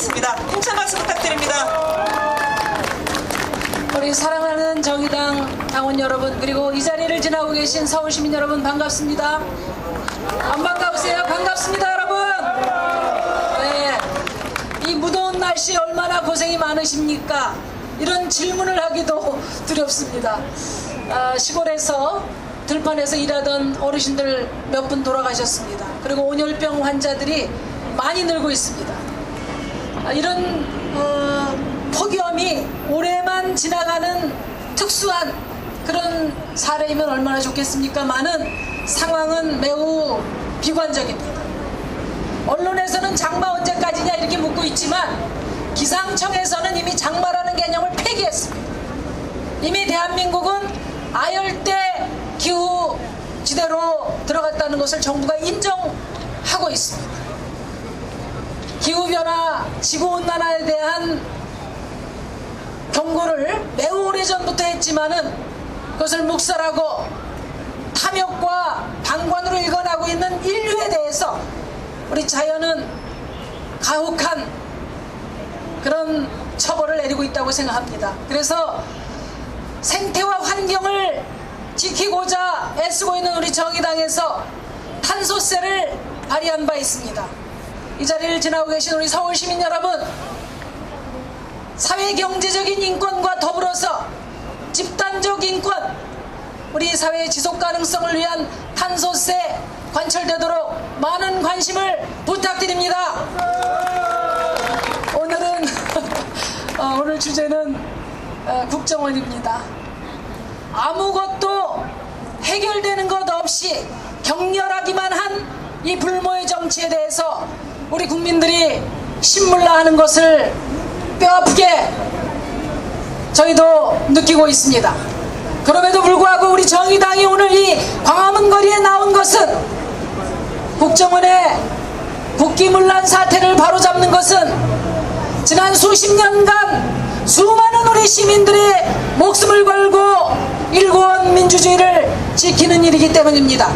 하겠습니다. 힘찬 박수 부탁드립니다. 우리 사랑하는 정의당 당원 여러분, 그리고 이 자리를 지나고 계신 서울시민 여러분, 반갑습니다. 안 반가우세요? 반갑습니다, 여러분. 네, 이 무더운 날씨 얼마나 고생이 많으십니까? 이런 질문을 하기도 두렵습니다. 시골에서 들판에서 일하던 어르신들 몇 분 돌아가셨습니다. 그리고 온열병 환자들이 많이 늘고 있습니다. 이런 폭염이 올해만 지나가는 특수한 그런 사례이면 얼마나 좋겠습니까만은 상황은 매우 비관적입니다. 언론에서는 장마 언제까지냐 이렇게 묻고 있지만 기상청에서는 이미 장마라는 개념을 폐기했습니다. 이미 대한민국은 아열대 기후 지대로 들어갔다는 것을 정부가 인정하고 있습니다. 기후변화, 지구온난화에 대한 경고를 매우 오래전부터 했지만은 그것을 묵살하고 탐욕과 방관으로 일관하고 있는 인류에 대해서 우리 자연은 가혹한 그런 처벌을 내리고 있다고 생각합니다. 그래서 생태와 환경을 지키고자 애쓰고 있는 우리 정의당에서 탄소세를 발의한 바 있습니다. 이 자리를 지나고 계신 우리 서울 시민 여러분, 사회 경제적인 인권과 더불어서 집단적 인권, 우리 사회의 지속 가능성을 위한 탄소세 관철되도록 많은 관심을 부탁드립니다. 오늘은 오늘 주제는 국정원입니다. 아무것도 해결되는 것 없이 격렬하기만 한 이 불모의 정치에 대해서 우리 국민들이 신물나하는 것을 뼈아프게 저희도 느끼고 있습니다. 그럼에도 불구하고 우리 정의당이 오늘 이 광화문 거리에 나온 것은 국정원의 국기문란 사태를 바로잡는 것은 지난 수십 년간 수많은 우리 시민들의 목숨을 걸고 일궈온 민주주의를 지키는 일이기 때문입니다.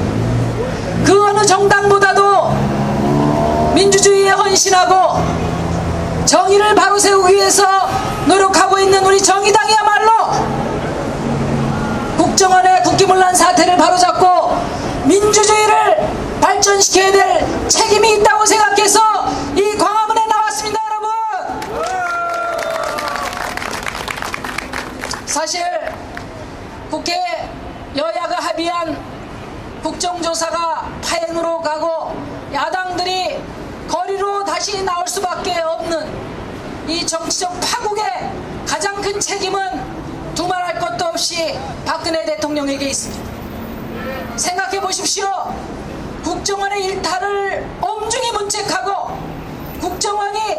그 어느 정당보다도 민주주의에 헌신하고 정의를 바로 세우기 위해서 노력하고 있는 우리 정의당이야말로 국정원의 국기문란 사태를 바로잡고 민주주의를 발전시켜야 될 책임이 있다고 생각해서 이 광화문에 나왔습니다, 여러분. 사실 국회 여야가 합의한 국정조사가 파행으로 가고 야당들이 거리로 다시 나올 수밖에 없는 이 정치적 파국의 가장 큰 책임은 두말할 것도 없이 박근혜 대통령에게 있습니다. 생각해 보십시오. 국정원의 일탈을 엄중히 문책하고 국정원이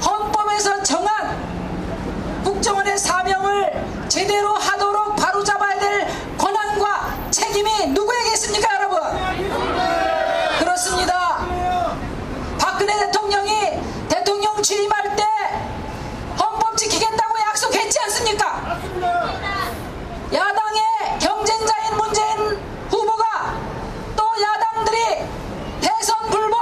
헌법에서 정한 국정원의 사명을 제대로 하도록 바로잡아야 될 권한과 책임이 누구에게 있습니까, 여러분? 그렇습니다. 박근혜 대통령이 대통령 취임할 때 헌법 지키겠다고 약속했지 않습니까? 야당의 경쟁자인 문재인 후보가 또 야당들이 대선 불복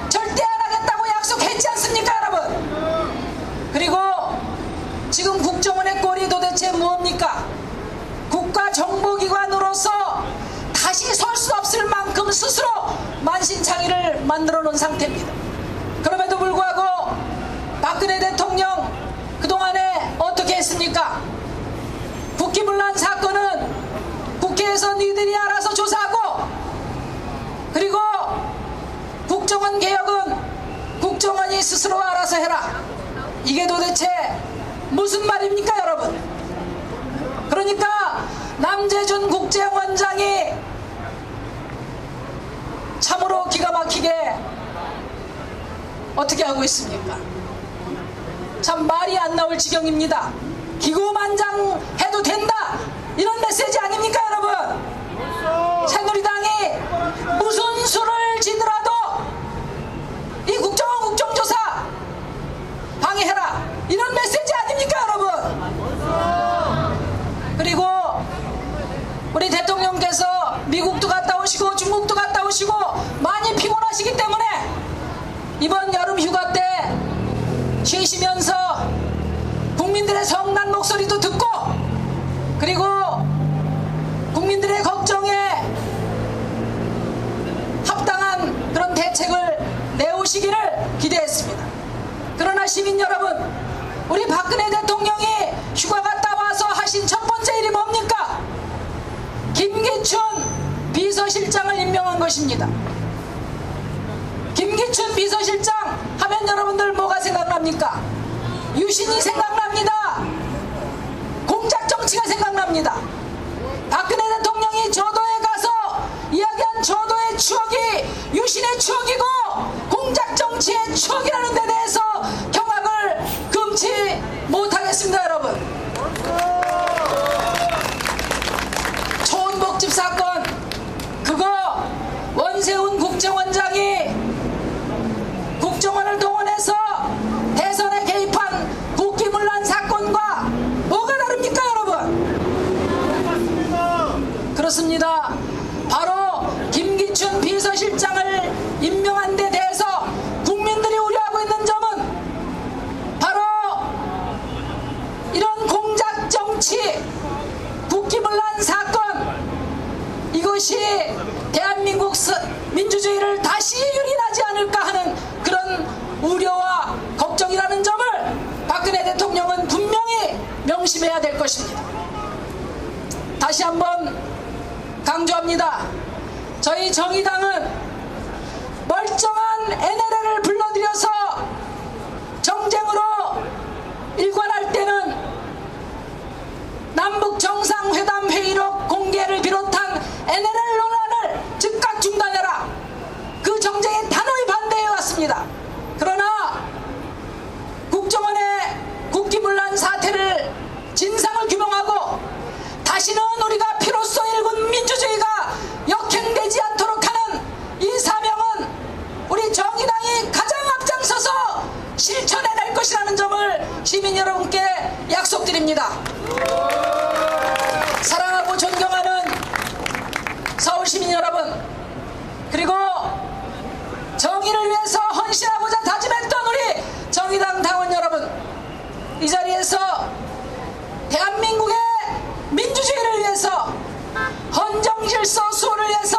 절대 안 하겠다고 약속했지 않습니까, 여러분? 그리고 지금 국정원의 꼴이 도대체 무엇입니까? 국가정보기관으로서 다시 설 수 없을 만큼 스스로 만신창이를 만들어 놓은 상태입니다. 그럼에도 불구하고 박근혜 대통령 그동안에 어떻게 했습니까? 국기문란 사건은 국회에서 니들이 알아서 조사하고, 그리고 국정원 개혁은 국정원이 스스로 알아서 해라. 이게 도대체 무슨 말입니까, 여러분? 그러니까 남재준 국정원장이 참으로 기가 막히게 어떻게 하고 있습니까? 참 말이 안 나올 지경입니다. 기고만장해도 된다, 이런 메시지 아닙니까, 여러분? 새누리당이 무슨 수를 지더라도 이 국정원 국정조사 방해해라, 이런 메시지 아닙니까, 여러분? 그리고 우리 대통령께서 미국도 갔다 오시고 중국도 갔다 오시고 많이 피곤하시기 때문에 이번 여름 휴가 때 쉬시면서 국민들의 성난 목소리도 듣고 그리고 국민들의 걱정에 합당한 그런 대책을 내오시기를 기대했습니다. 그러나 시민 여러분, 우리 박근혜 대통령이 휴가 갔다 와서 하신 첫 번째 일이 뭡니까? 김기춘 비서실장을 임명한 것입니다. 김기춘 비서실장 하면 여러분들 뭐가 생각납니까? 유신이 생각납니다. 공작 정치가 생각납니다. 박근혜 대통령이 저도에 가서 이야기한 저도의 추억이 유신의 추억이고 공작 정치의 추억이라는 데 대해서 경악을 금치 못하겠습니다. 여러분, 초원복집 사건, 그거 원세훈 국정원장이 국정원을 동원해서 대선에 개입한 국기문란 사건과 뭐가 다릅니까 여러분? 그렇습니다. 바로 김기춘 비서실장을 임명한 데 대해서 국민들이 우려하고 있는 점은 바로 이런 공작 정치, 국기문란 사건, 이것이 대한민국 민주주의를 다시 유린하지 않을까 하는 그런 우려와 걱정이라는 점을 박근혜 대통령은 분명히 명심해야 될 것입니다. 다시 한번 강조합니다. 저희 정의당은 멀쩡한 NLL을 불러들여서 정쟁으로 일관할 때는 남북 정상회담 회의록 공개를 비롯한 NLL 논란을 즉각 중단해라, 그 정쟁에 단호히 반대해왔습니다. 그러나 국정원의 국기문란 사태를 진상을 규명하고 다시는 우리가 피로써 일군 민주주의가 역행되지 않도록 하는 이 사명은 우리 정의당이 가장 앞장서서 실천해낼 것이라는 점을 시민 여러분께 약속드립니다. 사랑하고 존경하는 서울 시민 여러분, 그리고 정의를 위해서 헌신하고자 다짐했던 우리 정의당 당원 여러분, 이 자리에서 대한민국의 민주주의를 위해서 헌정질서 수호를 위해서